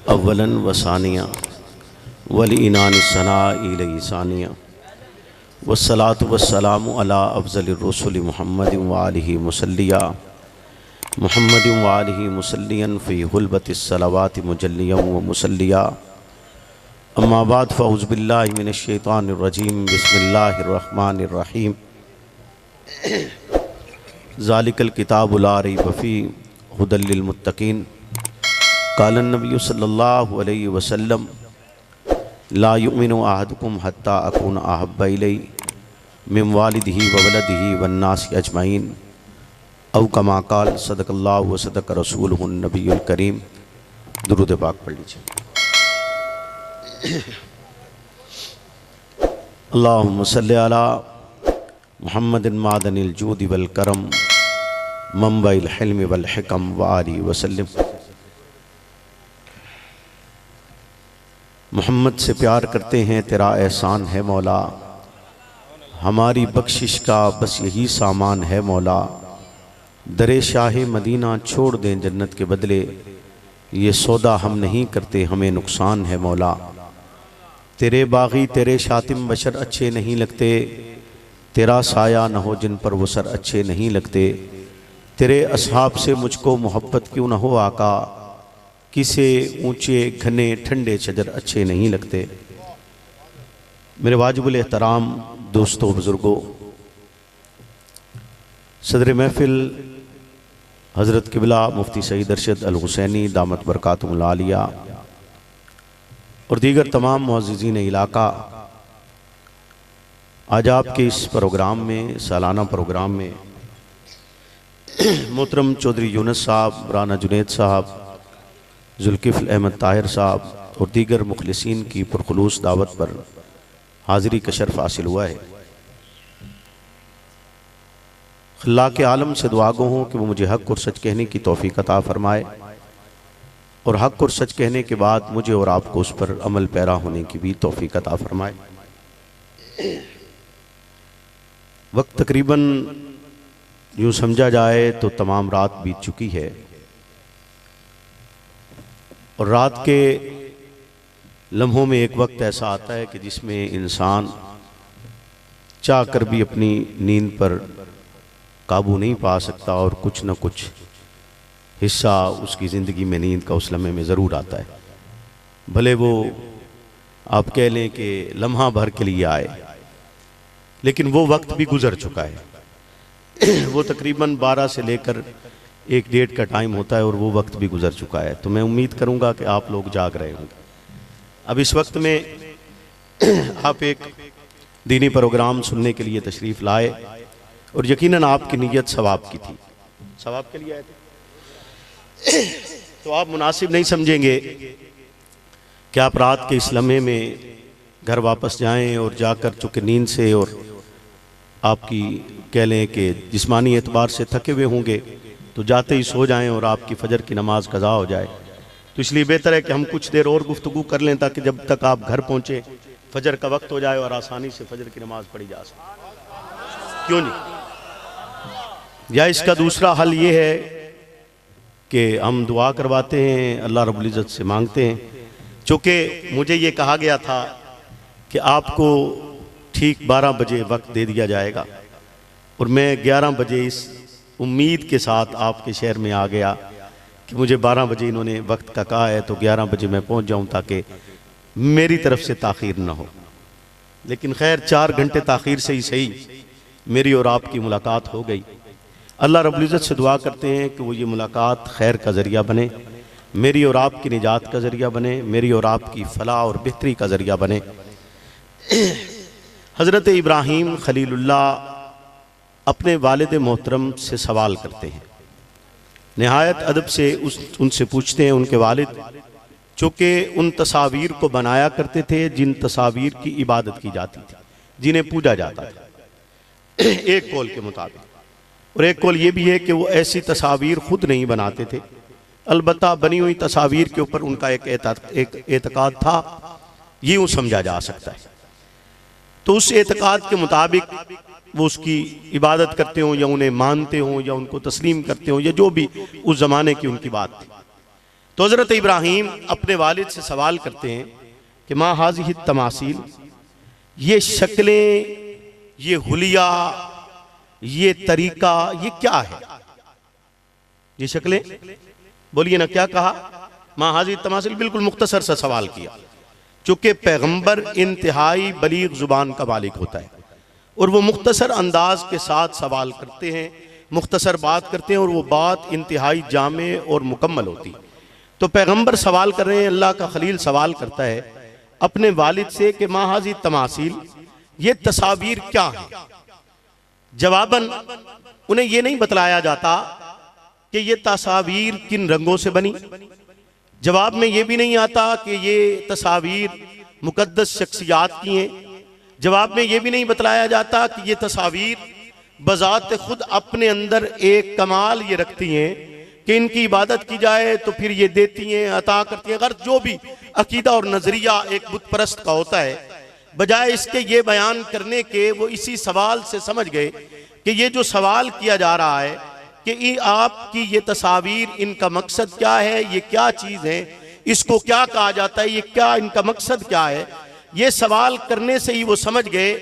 अव्वलन वसानिया वली इनान सना इलसानिया वस्सलातु वस्सलामु अला अफ़ज़लिर रसूल मुहम्मद व आलिहि मुसल्लिया मुहम्मद व आलिहि मुसल्लियन फ़ी हुल्बतिस सलावाति मुजल्लियन व मुसल्लिया अम्मा बाद फ़अऊज़ु बिल्लाहि मिनश शैतानिर रजीम बिस्मिल्लाहिर रहमानिर रहीम ज़ालिकल किताबु ला रैब फ़ीह हुदल लिल मुत्तक़ीन क़ालन नबी सल्लल्लाहु अलैहि वसल्लम ला युमिनु अहदुकुम हत्ता अकून अहब्बा इलैहि मिन वालिदिही व वलदिही वन्नासि अजमईन औ कमा क़ाल सदक़ल्लाहु व सदक़ रसूलुहुन नबियुल करीम। दुरूद पाक पढ़ लीजिए। अल्लाहुम्मा सल्लि अला मुहम्मदिन मादनिल जूदि वल करम मंबइल हिल्म वल हिकम व आलिहि वसल्लम। मोहम्मद से प्यार करते हैं, तेरा एहसान है मौला, हमारी बख्शिश का बस यही सामान है मौला। दरे शाह मदीना छोड़ दें जन्नत के बदले, ये सौदा हम नहीं करते, हमें नुकसान है मौला। तेरे बागी तेरे शातिम बशर अच्छे नहीं लगते, तेरा साया न हो जिन पर वो सर अच्छे नहीं लगते। तेरे असहाब से मुझको मोहब्बत क्यों न हो आका, किसे ऊंचे घने ठंडे शजर अच्छे नहीं लगते। मेरे वाजिबुल एहतराम दोस्तों बुज़ुर्गों, सदर महफिल हज़रत क़िबला मुफ्ती सईद अरशद अल हुसैनी दामत बरकातुहुल आलिया और दीगर तमाम मुअज़्ज़िज़ीन इलाका, आज आपके इस प्रोग्राम में, सालाना प्रोग्राम में मोहतरम चौधरी यूनुस साहब, राना जुनैद साहब, जुल्किफ़्ल अहमद ताहिर साहब और दीगर मुखलिसीन की पुरखुलूस दावत पर हाज़िरी का शर्फ़ हासिल हुआ है। अल्लाह के आलम से दुआ गो हूँ कि वो मुझे हक़ और सच कहने की तौफ़ीक़ अता फ़रमाए और हक़ और सच कहने के बाद मुझे और आपको उस पर अमल पैरा होने की भी तौफ़ीक़ अता फ़रमाए। वक्त तकरीबन यूँ समझा जाए तो तमाम रात बीत चुकी है और रात के लम्हों में एक वक्त ऐसा आता है कि जिसमें इंसान चाह कर भी अपनी नींद पर काबू नहीं पा सकता और कुछ न कुछ हिस्सा उसकी ज़िंदगी में नींद का उस लम्हे में ज़रूर आता है। भले वो आप कह लें कि लम्हा भर के लिए आए, लेकिन वो वक्त भी गुज़र चुका है। वो तकरीबन 12 से लेकर 1-1:30 का टाइम होता है और वो वक्त भी गुज़र चुका है। तो मैं उम्मीद करूँगा कि आप लोग जाग रहे होंगे। अब इस वक्त में आप एक दीनी प्रोग्राम सुनने के लिए तशरीफ़ लाए और यकीनन आपकी नीयत सवाब की थी, सवाब के लिए आए थे। तो आप मुनासिब नहीं समझेंगे कि आप रात के इस लम्हे में घर वापस जाएं और जाकर चूँकि नींद से और आपकी कह लें कि जिस्मानी एतबार से थके हुए होंगे तो जाते ही सो जाएं और आपकी फ़जर की नमाज कज़ा हो जाए। तो इसलिए बेहतर है कि हम कुछ देर और गुफ्तगू कर लें ताकि जब तक आप घर पहुँचे फ़जर का वक्त हो जाए और आसानी से फ़जर की नमाज पढ़ी जा सके। क्यों नहीं? या इसका दूसरा हल ये है कि हम दुआ करवाते हैं, अल्लाह रब्बुल इज़्ज़त से मांगते हैं। चूँकि मुझे ये कहा गया था कि आपको ठीक 12 बजे वक्त दे दिया जाएगा और मैं 11 बजे इस उम्मीद के साथ आपके शहर में आ गया कि मुझे 12 बजे इन्होंने वक्त का कहा है तो 11 बजे मैं पहुंच जाऊं ताकि मेरी तरफ से ताख़ीर न हो। लेकिन खैर 4 घंटे ताख़ीर से ही सही मेरी और आपकी मुलाकात हो गई। अल्लाह रब्बुल इज़्ज़त से दुआ करते हैं कि वो ये मुलाकात खैर का ज़रिया बने, मेरी और आपकी निजात का ज़रिया बने, मेरी और आपकी फ़लाह और बेहतरी का ज़रिया बने। हज़रत इब्राहीम खलीलुल्लाह अपने वालिद मोहतरम से सवाल करते हैं, नहायत अदब से उनसे पूछते हैं। उनके वालिद चूँकि उन तस्वीर को बनाया करते थे जिन तस्वीर की इबादत की जाती थी, जिन्हें पूजा जाता था एक कौल के मुताबिक, और एक कौल ये भी है कि वो ऐसी तस्वीर खुद नहीं बनाते थे, अलबत्ता बनी हुई तस्वीर के ऊपर उनका एक एतकाद था, ये यूँ समझा जा सकता है। तो उस एतकाद के मुताबिक वो उसकी इबादत करते हों या उन्हें मानते हों या उनको तस्लीम करते हों या जो भी उस ज़माने की उनकी बात थी। तो हज़रत इब्राहीम अपने वालिद से सवाल करते हैं कि माँ हाज़िही तमासील, ये शक्लें, ये हुलिया, ये तरीका, ये क्या है? ये शक्लें, बोलिए ना, क्या कहा? माँ हाज़िही तमासील, बिल्कुल मुख्तसर सा सवाल किया। चूंकि पैगंबर इंतहाई बलीग जुबान का मालिक होता है और वो मुख्तसर अंदाज के साथ सवाल करते हैं, मुख्तसर बात करते हैं और वो बात इंतहाई जामे और मुकम्मल होती है। तो पैगंबर सवाल कर रहे हैं, अल्लाह का खलील सवाल करता है अपने वालिद से कि माँ हाज़िही तमासील, ये तस्वीर क्या है? जवाबन उन्हें ये नहीं बतलाया जाता कि ये तस्वीर किन रंगों से बनी। जवाब में ये भी नहीं आता कि ये तस्वीर मुकद्दस शख्सियात की हैं। जवाब में ये भी नहीं बतलाया जाता कि ये तस्वीर बज़ात खुद अपने अंदर एक कमाल ये रखती हैं कि इनकी इबादत की जाए तो फिर ये देती हैं, अता करती हैं। अगर जो भी अकीदा और नज़रिया एक बुत परस्त का होता है, बजाय इसके ये बयान करने के वो इसी सवाल से समझ गए कि ये जो सवाल किया जा रहा है कि आपकी ये तस्वीर, इनका मकसद क्या है, ये क्या चीज़ है, इसको क्या कहा जाता है, ये क्या इनका मकसद क्या है, ये सवाल करने से ही वो समझ गए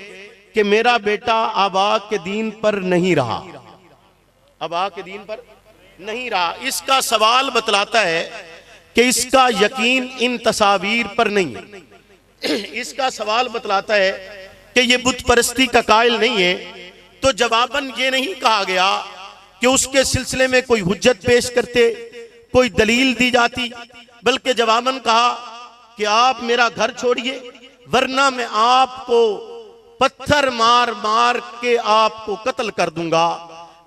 कि मेरा बेटा आबा के दीन पर नहीं रहा, आबा के दीन पर नहीं रहा। इसका सवाल बतलाता है कि इसका यकीन इन तस्वीर पर नहीं है। इसका सवाल बतलाता है कि ये बुत परस्ती का कायल नहीं है। तो जवाबन ये नहीं कहा गया कि उसके सिलसिले में कोई हुज्जत पेश करते, कोई दलील दी जाती, बल्कि जवाबन कहा कि आप मेरा घर छोड़िए वरना मैं आपको पत्थर मार मार के आपको कत्ल कर दूंगा।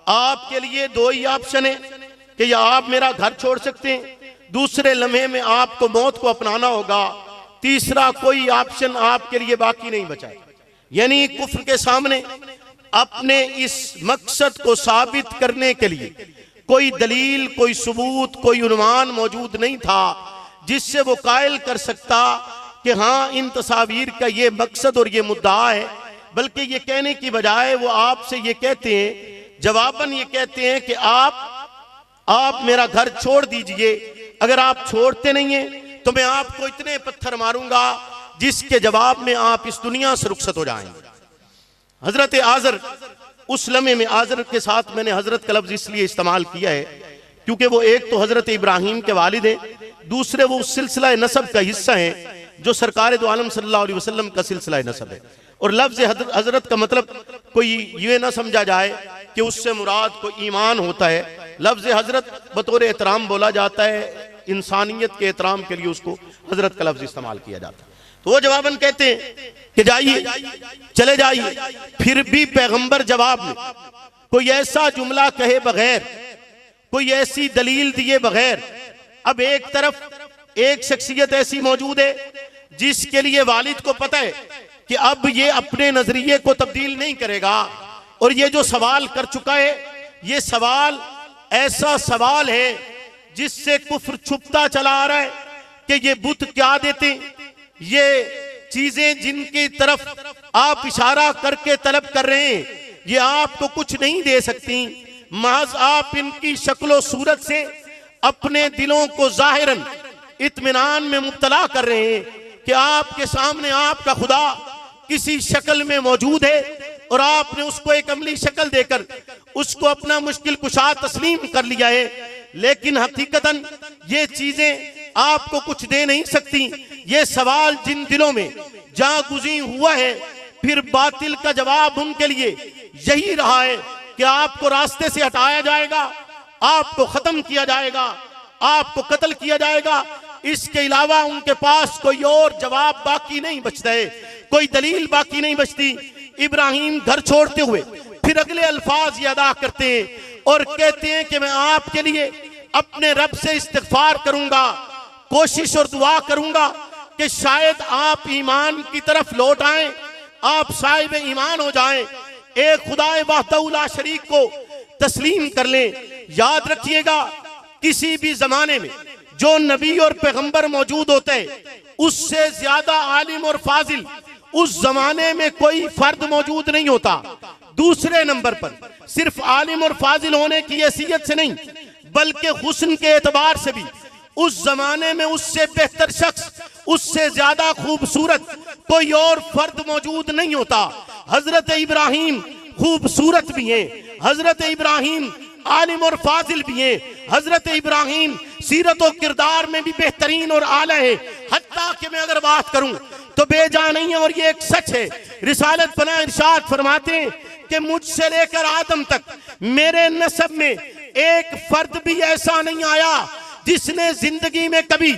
आपके लिए दो ही ऑप्शन है कि या आप मेरा घर छोड़ सकते हैं, दूसरे लम्हे में आपको मौत को अपनाना होगा, तीसरा कोई ऑप्शन आपके लिए बाकी नहीं बचा। यानी कुफ्र के सामने अपने इस मकसद को साबित करने के लिए कोई दलील, कोई सबूत, कोई उन्वान मौजूद नहीं था जिससे वो कायल कर सकता कि हाँ इन तस्वीर का ये मकसद और ये मुद्दा है। बल्कि ये कहने की बजाय वो आपसे ये कहते हैं, जवाबन ये कहते हैं कि आप मेरा घर छोड़ दीजिए, अगर आप छोड़ते नहीं हैं तो मैं आपको इतने पत्थर मारूंगा जिसके जवाब में आप इस दुनिया से रुखसत हो जाएंगे। हजरत आज़र, उस लम्हे में आज़र के साथ मैंने हजरत का लफ्ज इसलिए इस्तेमाल किया है क्योंकि वो एक तो हजरत इब्राहीम के वालिद हैं, दूसरे वो उस सिलसिला नसब का हिस्सा हैं जो सरकार दो आलम सल्लल्लाहु अलैहि वसल्लम का सिलसिला नसब है। और लफ्ज हजरत का मतलब कोई ये ना समझा जाए कि उससे मुराद कोई ईमान होता है। लफ्ज हजरत बतौर एहतराम बोला जाता है, इंसानियत के एहतराम के लिए उसको हजरत का लफ्ज इस्तेमाल किया जाता है। तो वो जवाबन कहते हैं कि जाइए, चले जाइए। फिर भी पैगंबर जवाब में कोई ऐसा जुमला कहे बगैर, कोई ऐसी दलील दिए बगैर, अब एक तरफ एक शख्सियत ऐसी मौजूद है जिसके लिए वालिद को पता है कि अब ये अपने नजरिए को तब्दील नहीं करेगा और ये जो सवाल कर चुका है, ये सवाल ऐसा सवाल है जिससे कुफ्र छुपता चला आ रहा है कि ये बुत क्या देते, ये चीजें जिनकी तरफ आप इशारा करके तलब कर रहे हैं, ये आपको कुछ नहीं दे सकती। महज आप इनकी शक्लो सूरत से अपने दिलों को जाहिरन इत्मीनान में मुब्तला कर रहे हैं कि आपके सामने आपका खुदा किसी शक्ल में मौजूद है और आपने उसको एक अमली शक्ल देकर उसको अपना मुश्किल कुशा तस्लीम कर लिया है। लेकिन हकीकतन ये चीजें आपको कुछ दे नहीं सकती। ये सवाल जिन दिलों में जागुज़ी हुआ है, फिर बातिल का जवाब उनके लिए यही रहा है कि आपको रास्ते से हटाया जाएगा, आपको खत्म किया जाएगा, आपको कत्ल किया जाएगा। इसके अलावा उनके पास कोई और जवाब बाकी नहीं बचता है, कोई दलील बाकी नहीं बचती। इब्राहीम घर छोड़ते हुए फिर अगले अल्फाज ये अदा करते हैं और कहते हैं कि मैं आपके लिए अपने रब से इस्तिग़फ़ार करूंगा, कोशिश और दुआ करूंगा कि शायद आप ईमान की तरफ लौट आएं, आप साहिब ईमान हो जाएं, एक खुदाए वहदहू ला शरीक को तस्लीम कर लें। याद रखिएगा, किसी भी जमाने में जो नबी और पैगंबर मौजूद होते हैं, उससे ज्यादा आलिम और फाजिल उस जमाने में कोई फर्द मौजूद नहीं होता। दूसरे नंबर पर सिर्फ आलिम और फाजिल होने की हैसियत से नहीं, बल्कि हुस्न के एतबार से भी उस जमाने में उससे बेहतर शख्स, उससे ज्यादा खूबसूरत कोई और फर्द मौजूद नहीं होता। हजरत इब्राहिम खूबसूरत भी हैं, हजरत इब्राहिम आलिम और फाजिल भी हैं, हजरत इब्राहिम सीरत और किरदार में भी बेहतरीन और आला है। हत्ता कि मैं अगर बात करूं तो बेजा नहीं है, और ये एक सच है। रिसालत पना इरशाद फरमाते हैं कि मुझसे लेकर आदम तक मेरे नस्ब में एक फर्द भी ऐसा नहीं आया जिसने जिंदगी में कभी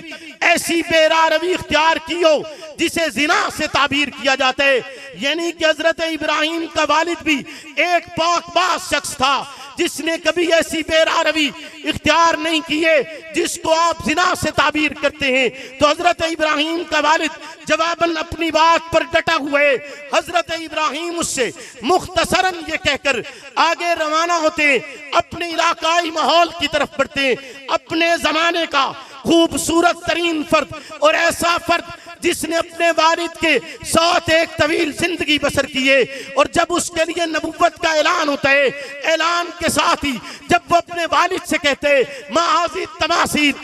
ऐसी बेरारवी इख्तियार की हो जिसे जिना से ताबीर किया जाता है। यानी कि हजरत इब्राहिम का वालिद भी एक पाकबाज शख्स था जिसने कभी ऐसी बेरारवी इख्तियार नहीं की है जिसको आप जिना से ताबीर करते हैं। तो हजरत इब्राहिम का वालिद जवाबन अपनी बात पर डटा हुआ है। हजरत इब्राहिम उससे मुख्तसरन ये कहकर आगे रवाना होते हैं, अपने इलाकाई माहौल की तरफ बढ़ते हैं। अपने जमाने का खूबसूरत तरीन फर्द और ऐसा फर्द जिसने अपने वालिद के साथ एक तवील जिंदगी बसर की है, और जब उसके लिए नबुव्वत का ऐलान होता है, ऐलान के साथ ही जब वो अपने वालिद से कहते हैं माहाज़ी तमासीर,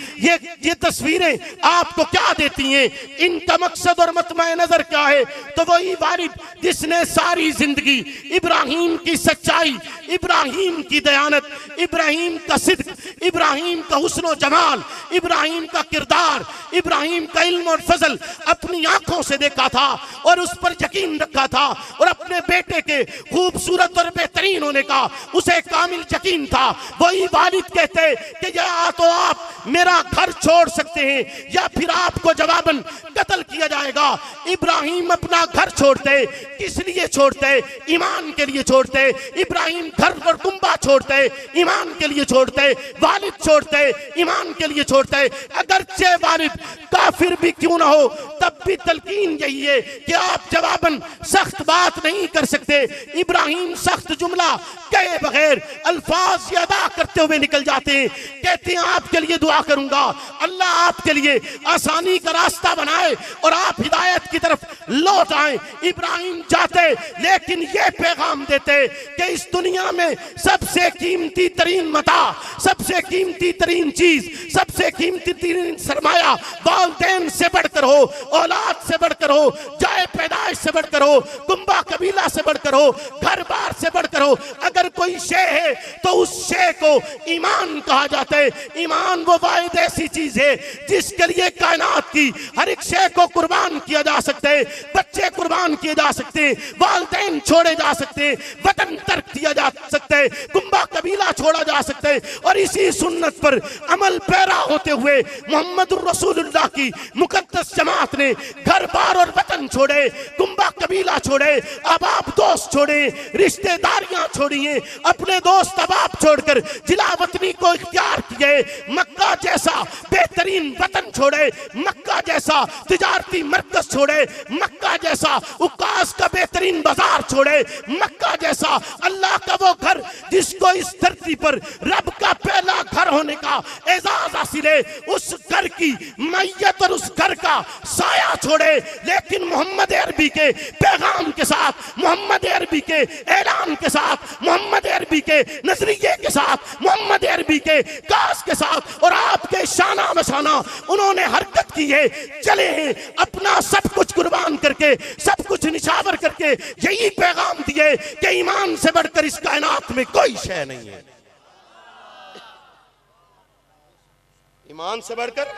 ये तस्वीरें आपको क्या देती हैं, इनका मकसद और मतमा नजर क्या है, तो वही वालिद जिसने सारी जिंदगी इब्राहिम की सच्चाई, इब्राहिम की दयानत, इब्राहिम का सिद्क, इब्राहिम का हुस्न और जमाल, इब्राहिम का किरदार, इब्राहिम का इल्म और फजल अपनी आंखों से देखा था और उस पर यकीन रखा था, और अपने बेटे के खूबसूरत और बेहतरीन होने का उसे कामिल यकीन था। वही वालिद कहते कि या तो आप मेरा घर छोड़ सकते हैं या फिर आपको जवाबन कत्ल किया जाएगा। इब्राहिम अपना घर छोड़ते, किस लिए छोड़ते? ईमान के लिए छोड़ते। इब्राहिम घर और कुंबा छोड़ते, ईमान के लिए छोड़ते। वालिद छोड़ते, ईमान के लिए छोड़ते। अगरचे वालिद काफिर भी क्यों ना हो, तब भी तलकीन यही है कि आप जवाबन सख्त बात नहीं कर सकते। इब्राहिम सख्त जुमला कहे बगैर अल्फाज अदा करते हुए निकल जाते हैं। कहते हैं आपके लिए दुआ करूंगा, अल्लाह आपके लिए आसानी का रास्ता बनाए और आप हिदायत की तरफ लौट आए। इब्राहिम जाते लेकिन ये पैगाम देते कि इस दुनिया में सबसे कीमती तरीन मता, सबसे कीमती तरीन चीज, सबसे कीमती तरीन सरमाया वालिदैन से बढ़कर हो, औलाद से बढ़कर हो, जाए पैदाइश से बढ़कर हो, कुंबा कबीला से बढ़कर हो, घर बार से बढ़कर हो। अगर कोई शे है तो उस शे को ईमान कहा जाता है। ईमान वो वाहिद ऐसी चीज है जिसके लिए कायनात की हर एक शे को कुर्बान किया जा सकता है। बच्चे कुर्बान किए जा सकते हैं, वालिदैन छोड़े जा सकते हैं, वतन तर्क किया जा सकता है, कुंबा कबीला छोड़ा जा सकता है। और इसी सुन्नत पर अमल पैरा होते हुए मोहम्मदुर रसूलुल्लाह की मुकद्दस जमात ने घर बार और वतन छोड़े, कुंबा कबीला छोड़े, अब आप दोस्त छोड़े, रिश्तेदारियां छोड़ी हैं, अपने दोस्त अब आप छोड़कर जिला वतनी को इख्तियार किए, मक्का जैसा बेहतरीन वतन छोड़े, मक्का जैसा तिजारती मरकज छोड़े, मक्का जैसा उकास का बेहतरीन बाजार छोड़े, मक्का जैसा अल्लाह का वो घर जिसको इस धरती पर रब का पहला घर होने का एजाज हासिल है, उस घर की मैयत और उस घर का साया छोड़े। लेकिन मोहम्मद अरबी के पैगाम के साथ, मोहम्मद अरबी के ऐलान के साथ, मोहम्मद अरबी के नजरिए के साथ, मोहम्मद अरबी के कास के साथ और आपके शाना बशाना उन्होंने हरकत की है, चले हैं अपना सब कुछ कुर्बान करके, सब कुछ निछावर करके यही पैगाम दिए कि ईमान से बढ़कर इस कायनात में कोई शय नहीं है। ईमान से बढ़कर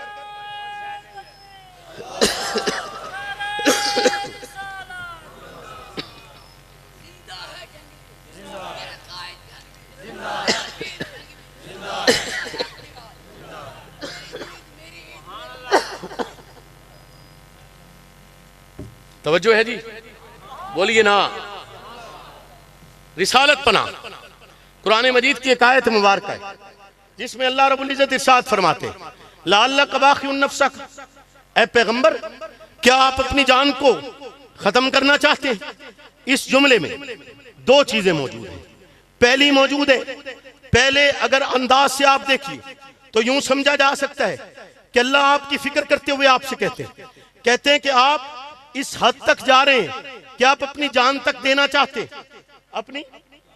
तवज्जो है जी, बोलिए ना। रिसालत पना कुरान मजीद की एक आयत मुबारक है जिसमें अल्लाह रब्बुल इज्जत इरशाद फरमाते लअल्लक बाखिउन नफ्सक, ऐ पैगंबर क्या आप अपनी जान को खत्म करना चाहते हैं? इस जुमले में दो चीजें मौजूद हैं। पहली मौजूद है, पहले अगर अंदाज से आप देखिए तो यूं समझा जा सकता है कि अल्लाह आपकी फिक्र करते हुए आपसे कहते हैं कि आप इस हद तक जा रहे हैं कि आप अपनी जान तक देना चाहते हैं, अपनी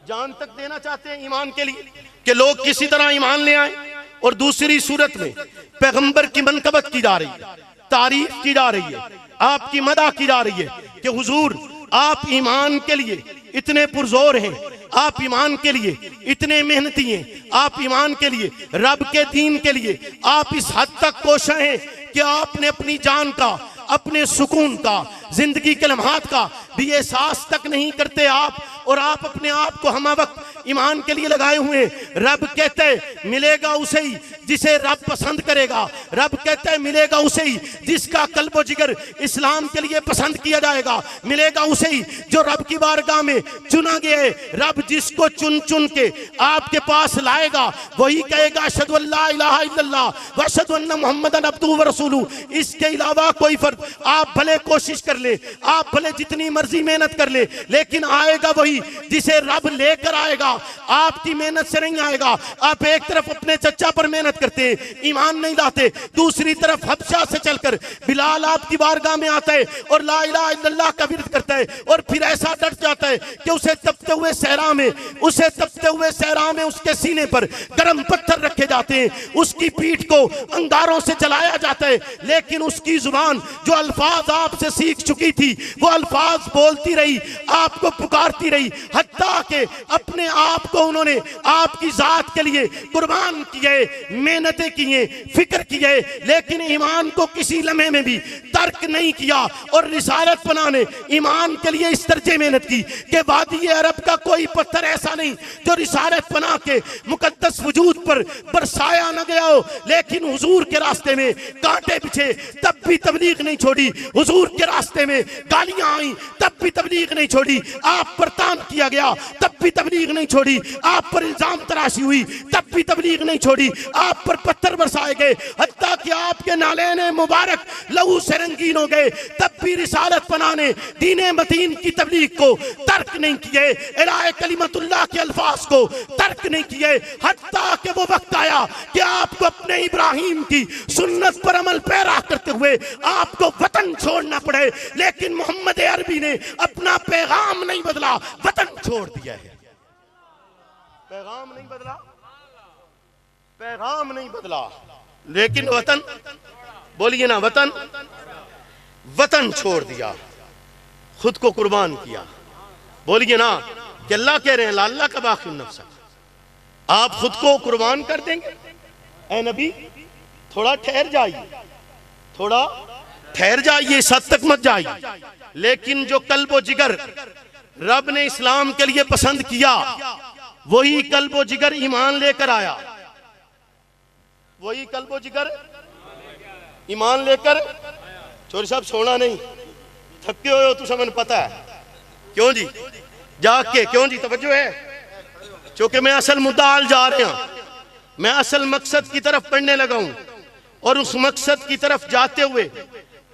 जान तक देना चाहते हैं ईमान के लिए, कि लोग किसी तरह ईमान ले आए और दूसरी सूरत में पैगंबर की मनकबत की जा रही है, तारीफ की जा रही है, आपकी मदह की जा रही है कि हुजूर आप ईमान के लिए इतने पुरजोर हैं, आप ईमान के लिए इतने मेहनती हैं, आप ईमान के लिए रब के दीन के लिए आप इस हद तक कोशा हैं कि आपने अपनी जान का, अपने सुकून का, जिंदगी के लम्हात का भी एहसास तक नहीं करते आप, और आप अपने आप को हम वक्त ईमान के लिए लगाए हुए। रब कहते हैं मिलेगा उसे ही जिसे रब पसंद करेगा, रब कहते हैं मिलेगा उसे ही जिसका कल्ब व जिगर इस्लाम के लिए पसंद किया जाएगा, मिलेगा उसे ही जो रब की बारगाह में चुना गया है। रब जिसको चुन चुन के आपके पास लाएगा वही कहेगा अशहदु अल्ला इलाहा इल्लल्लाह व अशहदु अन्ना मुहम्मदन अब्दुहु व रसूलुहु। इसके अलावा कोई फर्क, आप भले कोशिश कर ले, आप भले जितनी मर्जी मेहनत कर ले, लेकिन आएगा वही जिसे रब लेकर आएगा, आपकी मेहनत से नहीं आएगा। आप एक तरफ अपने चचा पर मेहनत करते हैं, ईमान नहीं लाते, दूसरी तरफ हबशा से चलकर बिलाल आपकी बारगाह में आता है और ला इलाहा इल्लल्लाह का विर्द करता है, और फिर ऐसा डट जाता है कि उसे तपते हुए सहरा में उसके सीने पर गर्म पत्थर रखे जाते हैं, उसकी पीठ को अंगारों से जलाया जाता है, लेकिन उसकी जुबान जो अल्फाज आपसे सीख चुकी थी वो अल्फाज बोलती रही, आपको पुकारती रही, हत्ता के अपने आप को उन्होंने आपकी जात के लिए कुर्बान किए, मेहनतें किए, फिक्र किए, लेकिन ईमान को किसी लम्हे में भी तर्क नहीं किया। और रिसालत पना ने ईमान के लिए इस दर्जे मेहनत की कि वादी अरब का कोई पत्थर ऐसा नहीं जो रिसालत पना के मुकद्दस वजूद पर बरसाया न गया हो, लेकिन हुजूर के रास्ते में कांटे बिछे तब भी तबलीग नहीं छोड़ी, हुजूर के रास्ते में गालियां आई तब भी तबलीग नहीं छोड़ी, आप पर तान किया गया तब भी तबलीग नहीं छोड़ी, आप पर इल्जाम तराशी हुई तब भी तबलीग नहीं छोड़ी, आप पर पत्थर बरसाए गए, हत्ता कि आपके नालेने मुबारक लहू से रंगीन हो गए, तब भी रिसालत पना ने दीने मतीन की तबलीग को तर्क नहीं किए, इलाहे कलिमतुल्लाह के अल्फाज को तर्क नहीं किए, हत्ता कि वो वक्त आया कि आपको अपने इब्राहिम की सुन्नत पर अमल पैरा करते हुए आपको वतन छोड़ना पड़े, लेकिन मोहम्मद अरबी ने अपना पैगाम नहीं बदला, वतन छोड़ दिया है। पैगाम नहीं बदला, पैगाम नहीं बदला, लेकिन वतन, बोलिए ना, वतन, वतन छोड़ दिया, खुद को कुर्बान किया। बोलिए ना कि अल्लाह कह रहे हैं अल्लाह का बाकी नफ्स, आप खुद को कुर्बान कर देंगे। ऐ नबी थोड़ा ठहर जाइए, थोड़ा ठहर जाइए, इस हद तक मत जाइए, लेकिन जो कल्ब जिगर रब ने इस्लाम के लिए पसंद किया वही कल्ब जिगर ईमान लेकर आया, वही कल्ब जिगर ईमान लेकर। चोरी साहब सोना नहीं, थके हुए हो, तू समझ पता है क्यों जी, जाग के क्यों जी, तवज्जो है, क्योंकि मैं असल मुद्दा आल जा रहे हैं, मैं असल मकसद की तरफ पढ़ने लगा हूं, और उस मकसद की तरफ जाते हुए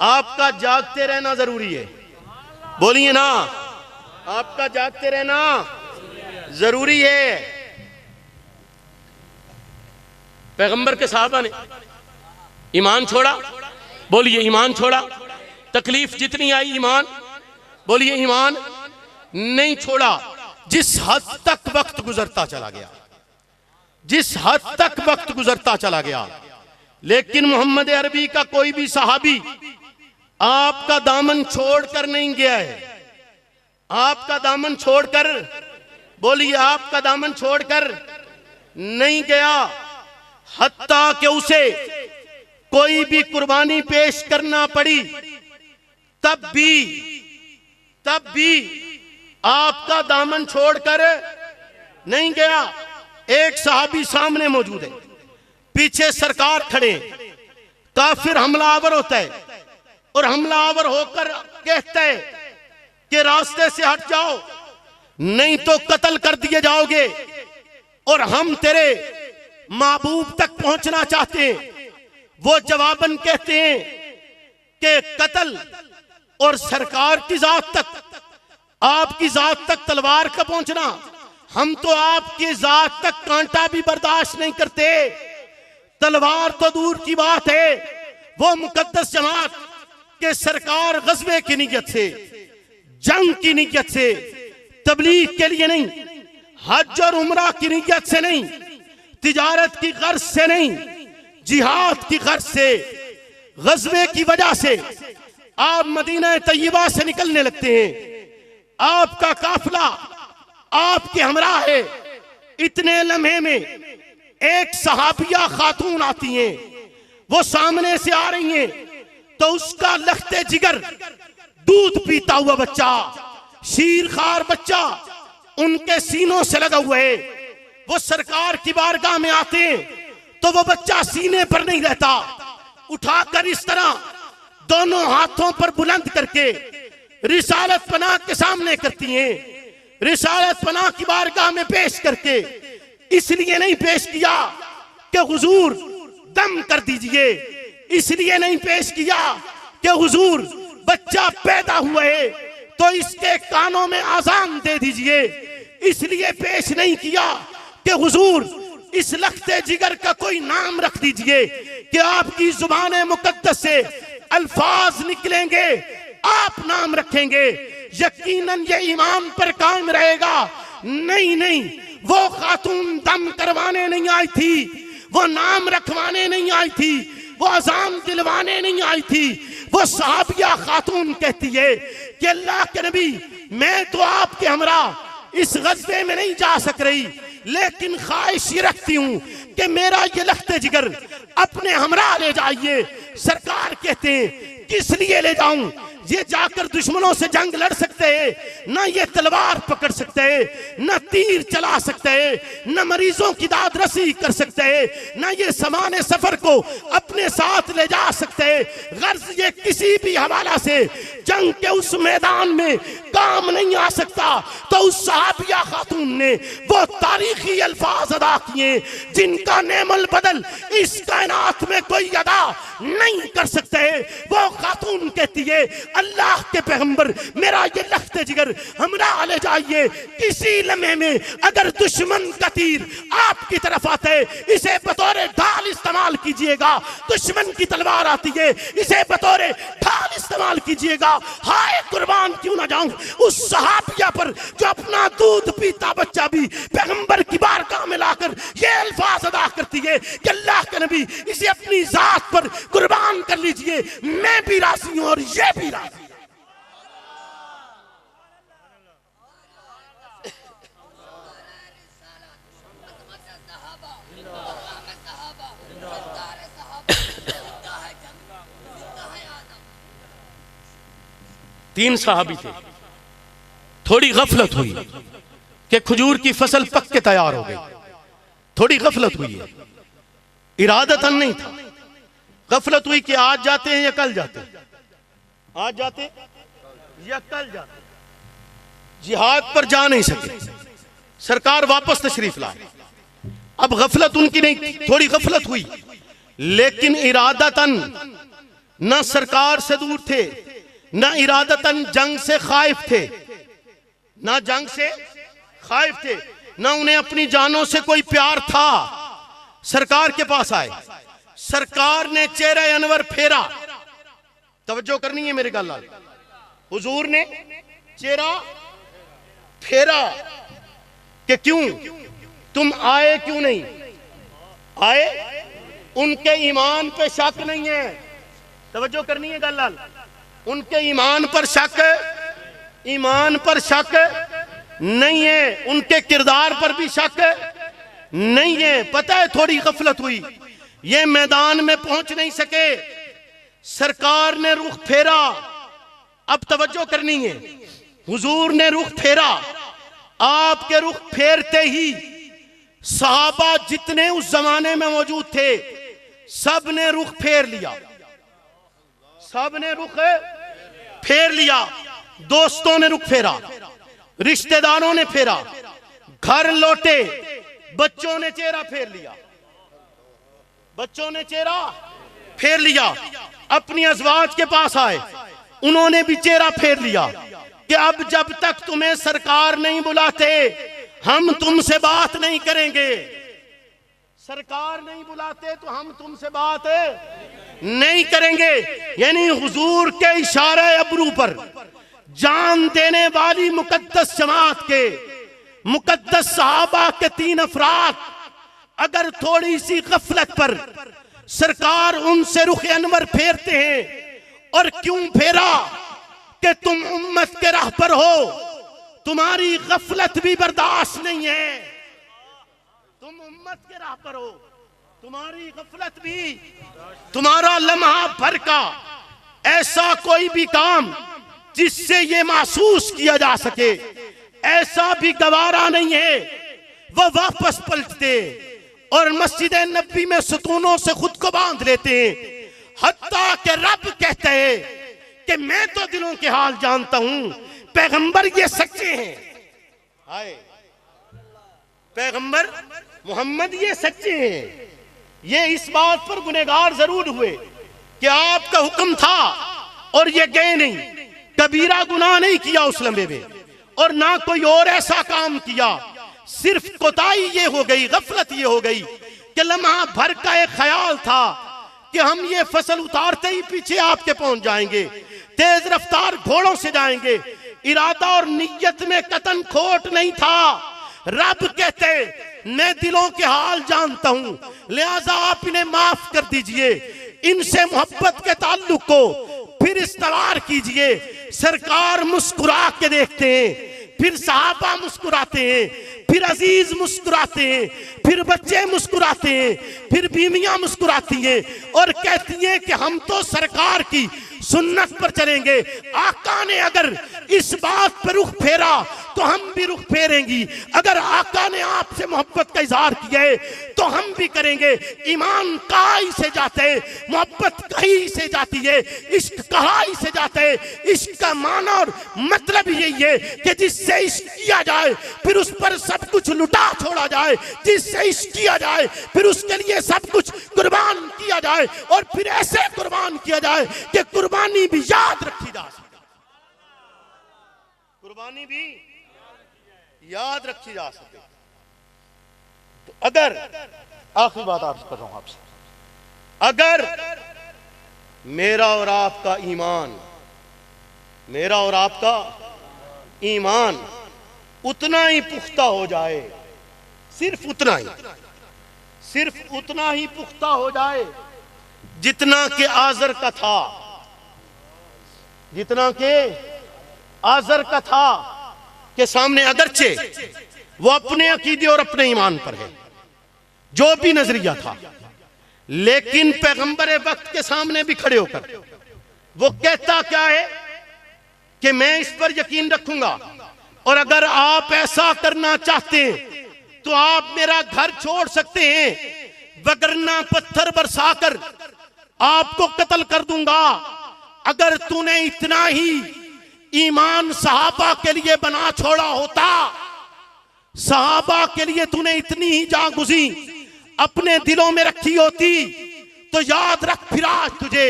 आपका जागते रहना जरूरी है। बोलिए ना, आपका जागते रहना जरूरी है। पैगंबर के साहबा ने ईमान छोड़ा, बोलिए ईमान छोड़ा, तकलीफ जितनी आई ईमान, बोलिए ईमान नहीं छोड़ा। जिस हद तक वक्त गुजरता चला गया, जिस हद तक वक्त गुजरता चला गया, लेकिन मोहम्मद अरबी का कोई भी सहाबी आपका दामन छोड़कर नहीं गया है, आपका दामन छोड़कर, बोलिए आपका दामन छोड़कर नहीं गया, हत्ता कि उसे कोई भी कुर्बानी पेश करना पड़ी तब भी आपका दामन छोड़कर नहीं गया। एक सहाबी सामने मौजूद है, पीछे सरकार खड़े, काफिर हमलावर होता है और हमलावर होकर कहता है कि रास्ते से हट जाओ नहीं तो कत्ल कर दिए जाओगे, और हम तेरे महबूब तक पहुंचना चाहते हैं। वो जवाबन कहते हैं कि कत्ल और सरकार की जात तक, आपकी जात तक तलवार का पहुंचना, हम तो आपकी जात तक कांटा भी बर्दाश्त नहीं करते, तलवार तो दूर की बात है। वो मुकद्दस जमात के सरकार गज़वे की नियत से, जंग की नियत से, तबलीग के लिए नहीं, हज और उमरा की नियत से नहीं, तिजारत की गर्ज से नहीं, जिहाद की गर्ज से, गज़वे की वजह से आप मदीना तैयबा से निकलने लगते हैं। आपका काफिला आपके हमरा है। इतने लम्हे में एक सहाबिया खातून आती हैं, वो सामने से आ रही हैं, तो उसका लखते जिगर दूध पीता हुआ बच्चा, शीरखार बच्चा उनके सीनों से लगा हुआ है। वो सरकार की बारगाह में आते हैं तो वो बच्चा सीने पर नहीं रहता, उठाकर इस तरह दोनों हाथों पर बुलंद करके रिसालत पनाह के सामने करती हैं। रिसालत पनाह की बारगाह में पेश करके इसलिए नहीं पेश किया कि हुजूर दम कर दीजिए, इसलिए नहीं पेश किया कि हुजूर बच्चा पैदा हुआ है तो इसके कानों में आजान दे दीजिए, इसलिए पेश नहीं किया कि हुजूर इस लखते जिगर का कोई नाम रख दीजिए कि आपकी जुबान मुकद्दस से अल्फाज निकलेंगे, आप नाम रखेंगे, यकीनन ये ईमान पर कायम रहेगा। नहीं नहीं, वो खातून दम करवाने नहीं आई थी, वो नाम रखवाने नहीं आई थी, वो अजान दिलवाने नहीं आई थी। वो सहाबिया खातून कहती है कि अल्लाह के नबी, मैं तो आपके हमरा इस गज़वे में नहीं जा सक रही, लेकिन ख्वाहिश ये रखती हूं कि मेरा ये लखते जिगर अपने हमरा ले जाइए। सरकार कहते हैं किस लिए ले जाऊं, ये जाकर दुश्मनों से जंग लड़ सकते हैं, ना ये तलवार पकड़ सकते हैं, ना तीर चला सकते हैं, ना मरीजों की दाद रसी कर सकते हैं, ना ये सामान सफर को अपने साथ ले जा सकते हैं। गर्ज ये किसी भी हवाला से जंग के उस मैदान में काम नहीं आ सकता। तो उस सहाबिया खातून ने वो तारीखी अल्फाज अदा किए जिनका नेमल बदल इस कायनात में कोई अदा नहीं कर सकते। वो खातून कहती है अल्लाह के पैगंबर, मेरा ये लखते जिगर हमरा ले जाइए। किसी लम्हे में अगर दुश्मन का तीर आपकी तरफ आते है, इसे बतौर ढाल इस्तेमाल कीजिएगा। दुश्मन की तलवार आती है, इसे बतौर ढाल इस्तेमाल कीजिएगा। हाय कुर्बान क्यों ना जाऊं उस सहाबिया पर जो अपना दूध पीता बच्चा भी पैगंबर की बारगाह में लाकर ये अल्फाज अदा करती है कि अल्लाह के नबी, इसे अपनी जात पर कुर्बान कर लीजिए, मैं भी राजी हूं और ये भी राजी। तीन सहाबी थे, थोड़ी गफलत हुई कि खजूर की फसल पक के तैयार हो गई, थोड़ी गफलत हुई है, इरादतन नहीं था। गफलत हुई कि आज जाते हैं या कल जाते हैं, आज जाते या कल जाते, जिहाद पर जा नहीं सके, सरकार वापस तशरीफ लाए। अब गफलत उनकी नहीं थी, थोड़ी गफलत हुई, लेकिन इरादतन न सरकार से दूर थे, न इरादतन जंग से खाइफ थे, न जंग से खाइफ थे, न उन्हें अपनी जानों से कोई प्यार था। सरकार के पास आए, सरकार ने चेहरे अनवर फेरा, तवज्जो करनी है मेरे गल, हुजूर ने चेहरा फेरा कि क्यों तुम आए, क्यों नहीं आए? उनके ईमान पे शक नहीं है, तवज्जो करनी है गल, उनके ईमान पर शक, ईमान पर शक नहीं है, उनके किरदार पर भी शक नहीं है। पता है थोड़ी गफलत हुई, ये मैदान में पहुंच नहीं सके, सरकार ने रुख फेरा। अब तवज्जो करनी है, हुजूर ने रुख फेरा, आपके रुख फेरते ही सहाबा जितने उस जमाने में मौजूद थे सब ने रुख फेर लिया, सब ने रुख फेर लिया। दोस्तों ने रुख फेरा, रिश्तेदारों ने फेरा, घर लौटे, बच्चों ने चेहरा फेर लिया, बच्चों ने चेहरा फेर लिया। अपनी अज़वाज के पास आए, उन्होंने भी चेहरा फेर लिया कि अब जब तक तुम्हें सरकार नहीं बुलाते हम तुमसे बात नहीं करेंगे, सरकार नहीं बुलाते तो हम तुमसे बात नहीं करेंगे। यानी हुजूर के इशारे अबरू पर जान देने वाली मुकद्दस जमात के मुकद्दस सहाबा के तीन अफराद अगर थोड़ी सी गफलत पर सरकार उनसे रुख अनवर फेरते हैं। और क्यों फेरा? कि तुम उम्मत के राह पर हो, तुम्हारी गफलत भी बर्दाश्त नहीं है। तुम उम्मत के राह पर हो, तुम्हारी गफलत भी, तुम्हारा लम्हा भर का ऐसा कोई भी काम जिससे ये महसूस किया जा सके, ऐसा भी गवारा नहीं है। वो वापस पलटते और मस्जिद नबी में सतूनों से खुद को बांध लेते हैं। हत्ता के रब कहते हैं कि मैं तो दिलों के हाल जानता हूं, पैगंबर ये सच्चे हैं। हाय, पैगंबर मोहम्मद ये सच्चे हैं। ये इस बात पर गुनहगार जरूर हुए कि आपका हुक्म था और ये गए नहीं, कबीरा गुनाह नहीं किया उस लम्हे में, और ना कोई और ऐसा काम किया। सिर्फ कोताही ये हो गई, गफलत ये हो गई कि लम्हा भर का एक ख्याल था कि हम ये फसल उतारते ही पीछे आपके पहुंच जाएंगे, तेज रफ्तार घोड़ों से जाएंगे। इरादा और नियत में कतन खोट नहीं था। रब कहते मैं दिलों के हाल जानता हूं, लिहाजा आप इन्हें माफ कर दीजिए, इनसे मोहब्बत के ताल्लुक को फिर इस्तवार कीजिए। सरकार मुस्कुरा के देखते हैं, फिर सहाबा मुस्कुराते हैं, फिर अजीज मुस्कुराते हैं, फिर बच्चे मुस्कुराते हैं, फिर बीवियां मुस्कुराती हैं और कहती हैं कि हम तो सरकार की सुन्नत पर चलेंगे। आका ने अगर इस बात पर रुख फेरा तो हम भी रुख फेरेंगी। अगर आका ने आपसे मोहब्बत का इजहार किया है तो हम भी करेंगे। ईमान कहाई से जाते है, मोहब्बत कहीं से जाती है, इश्क कहाई से जाता है। इश्क का माना और मतलब यही है कि जिससे इश्क किया जाए फिर उस पर सब कुछ लुटा छोड़ा जाए, जिससे इश्क किया जाए फिर उसके लिए सब कुछ कुर्बान किया जाए, और फिर ऐसे कुर्बान किया जाए कि कुर्बानी भी याद रखी जा सके, कुर्बानी भी याद रखी जा सके। तो अगर आखिरी बात अर्ज कर रहा हूं आपसे, अगर मेरा और आपका ईमान, मेरा और आपका ईमान उतना ही पुख्ता हो जाए, सिर्फ उतना ही पुख्ता हो जाए जितना के आजर का था, जितना के आजर का था, के सामने अगरचे वो अपने अकीदे और अपने ईमान पर है, जो भी नजरिया था, लेकिन पैगंबर वक्त के सामने भी खड़े होकर वो कहता क्या है कि मैं इस पर यकीन रखूंगा, और अगर आप ऐसा करना चाहते हैं तो आप मेरा घर छोड़ सकते हैं, वगरना पत्थर बरसाकर आपको कत्ल कर दूंगा। अगर तूने इतना ही ईमान सहाबा के लिए बना छोड़ा होता, सहाबा के लिए तूने इतनी ही जागुज़ी अपने दिलों में रखी होती, तो याद रख फिर आज तुझे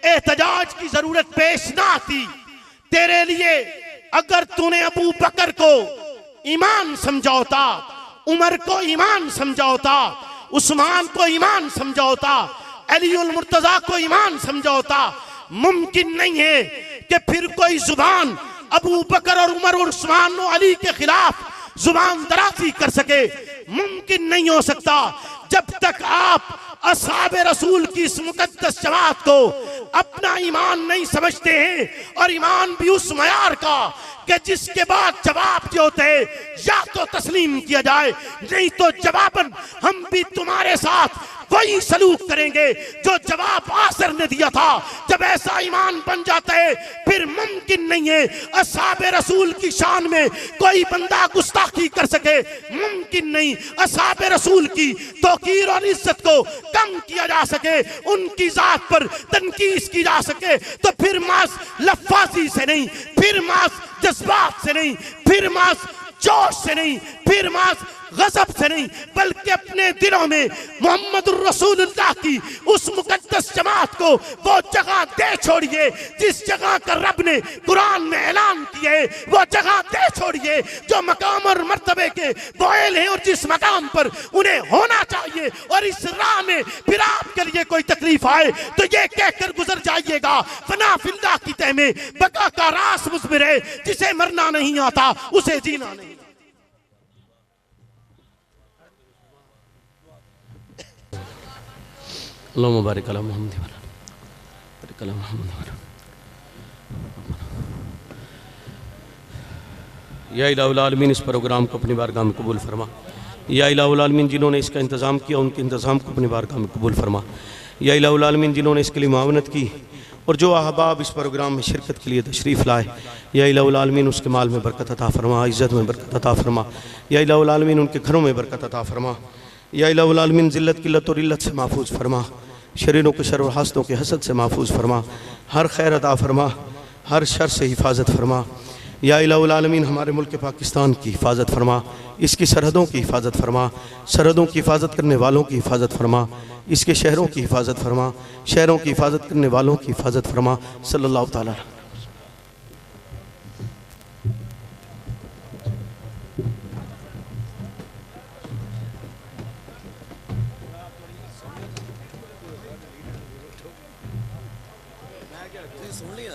एहतजाज की जरूरत पेश ना आती। तेरे लिए अगर तूने अबू बकर को ईमान समझा होता, उमर को ईमान समझा होता, उस्मान को ईमान समझा होता, अलीउल मुर्तजा को ईमान समझा होता, मुमकिन नहीं है कि फिर कोई जुबान अबू बकर और उमर और उस्मान और अली के खिलाफ जुबान दराजी कर सके। मुमकिन नहीं हो सकता जब तक आप असहाबे रसूल की इस मुकद्दस जमात को अपना ईमान नहीं समझते हैं, और ईमान भी उस मयार का कि जिसके बाद जवाब जो होते हैं या तो तस्लीम किया जाए, नहीं तो जवाबन हम भी तुम्हारे साथ वही सलूक करेंगे जो जवाब आसर ने दिया था। जब ऐसा ईमान बन जाता है फिर मुमकिन नहीं है असहाबे रसूल की शान में कोई बंदा गुस्ताखी कर सके, मुमकिन नहीं असहाबे रसूल की तौकीर और इज्जत को कम किया जा सके, उनकी जात पर तनकीस की जा सके। तो फिर मास लफ्फाजी से नहीं, फिर मास जज्बात से नहीं, फिर मास जोश से नहीं, फिर मास गजब से नहीं, बल्कि अपने दिलों में मोहम्मदुर रसूलुल्लाह की उस मुकद्दस जमात को वो जगह दे छोड़िए जिस जगह का रब ने कुरान में ऐलान किया है, वो जगह दे छोड़िए जो मकाम और मर्तबे के बोयल हैं और जिस मकाम पर उन्हें होना चाहिए। और इस राह में फिर आपके लिए कोई तकलीफ आए तो ये कहकर गुजर जाइएगा, फना फिल्लाह की तह में बका का रास मुस्बिर है, जिसे मरना नहीं आता उसे जीना नहीं। अल्लाहुम्मा बारिक अला मुहम्मद व बारिक अला मुहम्मद। या इलाहुल आलमीन, इस प्रोग्राम को अपनी बारगाह में कबूल फरमा। या इलाहुल आलमीन, जिन्होंने इसका इंतज़ाम किया उनके इंतज़ाम को अपनी बारगाह में कबूल फरमा। या इलाहुल आलमीन, जिन्होंने इसके लिए मुआवनत की और जो अहबाब इस प्रोग्राम में शिरकत के लिए तशरीफ़ लाए, या इलाहुल आलमीन उसके माल में बरकत अता फरमा, इज़्ज़त में बरकत अता फरमा। या इलाहुल आलमीन उनके घरों में बरकत अता फरमा। या इलाहुल आलमीन ज़िल्लत किल्लत और इल्लत से महफूज फरमा, शरीरों के शर और हसदों के हसद से महफूज फरमा, हर खैर अता फरमा, हर शर से हिफाजत फरमा। या इलाहुल आलमीन हमारे मुल्क पाकिस्तान की हिफाजत फरमा, इसकी सरहदों की हिफाजत फरमा, सरहदों की हिफाजत करने वालों की हिफाजत फरमा, इसके शहरों की हिफाजत फरमा, शहरों की हिफाजत करने वालों की हिफाजत फरमा। सल्लल्लाहु ताला। सुन लिया